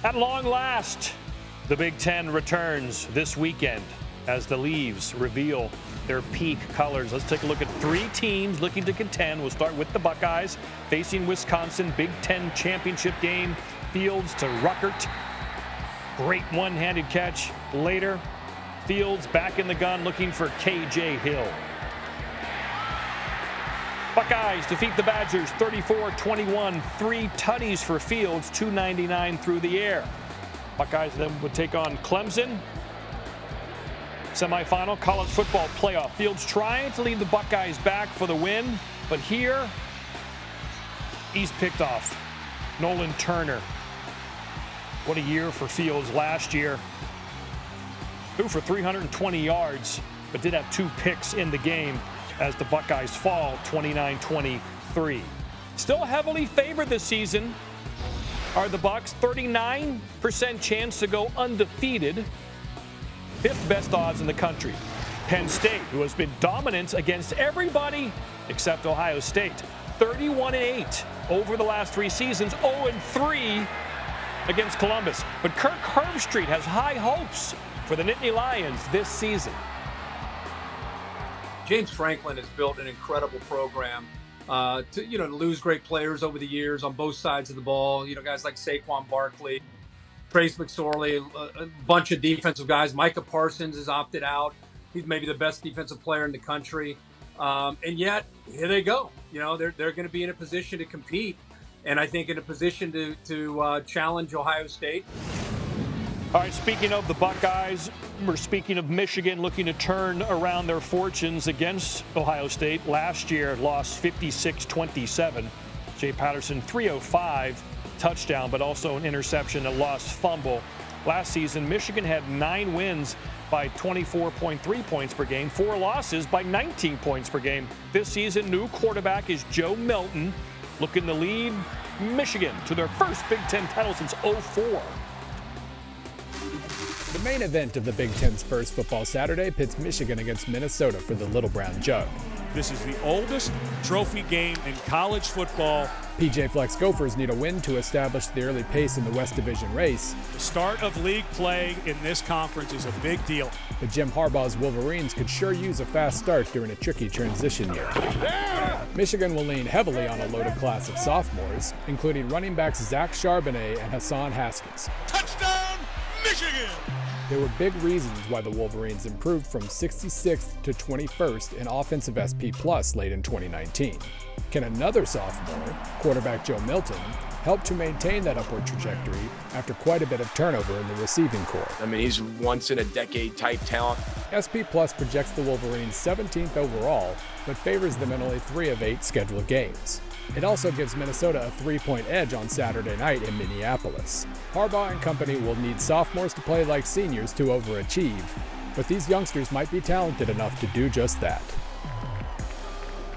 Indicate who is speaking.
Speaker 1: At long last, the Big Ten returns this weekend as the leaves reveal their peak colors. Let's take a look at three teams looking to contend. We'll start with the Buckeyes facing Wisconsin. Big Ten championship game. Fields to Ruckert. Great one-handed catch later. Fields back in the gun looking for K.J. Hill. Buckeyes defeat the Badgers 34-21. 3 tutties for Fields, 299 through the air. Buckeyes then would take on Clemson. Semifinal college football playoff. Fields trying to lead the Buckeyes back for the win, but here he's picked off. Nolan Turner. What a year for Fields last year. Threw for 320 yards, but did have 2 picks in the game as the Buckeyes fall 29-23. Still heavily favored this season are the Bucks. 39% chance to go undefeated. 5th best odds in the country. Penn State, who has been dominant against everybody except Ohio State. 31-8 over the last 3 seasons. 0-3 against Columbus. But Kirk Herbstreit has high hopes for the Nittany Lions this season.
Speaker 2: James Franklin has built an incredible program to lose great players over the years on both sides of the ball. Guys like Saquon Barkley, Trace McSorley, a bunch of defensive guys. Micah Parsons has opted out. He's maybe the best defensive player in the country. And yet, here they go. They're going to be in a position to compete. And I think in a position to challenge Ohio State.
Speaker 1: All right, speaking of the Buckeyes, we're speaking of Michigan looking to turn around their fortunes against Ohio State. Last year, lost 56-27. Jay Patterson, 305 touchdown, but also an interception, a lost fumble. Last season, Michigan had 9 wins by 24.3 points per game, 4 losses by 19 points per game. This season, new quarterback is Joe Milton, looking to lead Michigan to their first Big Ten title since '04.
Speaker 3: The main event of the Big Ten's first football Saturday pits Michigan against Minnesota for the Little Brown Jug.
Speaker 4: This is the oldest trophy game in college football.
Speaker 3: PJ Fleck's Gophers need a win to establish the early pace in the West Division race.
Speaker 4: The start of league play in this conference is a big deal.
Speaker 3: But Jim Harbaugh's Wolverines could sure use a fast start during a tricky transition year. Michigan will lean heavily on a loaded class of sophomores, including running backs Zach Charbonnet and Hassan Haskins.
Speaker 4: Touchdown, Michigan!
Speaker 3: There were big reasons why the Wolverines improved from 66th to 21st in offensive SP Plus late in 2019. Can another sophomore, quarterback Joe Milton, help to maintain that upward trajectory after quite a bit of turnover in the receiving corps?
Speaker 5: I mean, he's once-in-a-decade type talent.
Speaker 3: SP Plus projects the Wolverines 17th overall, but favors them in only 3 of 8 scheduled games. It also gives Minnesota a 3-point edge on Saturday night in Minneapolis. Harbaugh and company will need sophomores to play like seniors to overachieve, but these youngsters might be talented enough to do just that.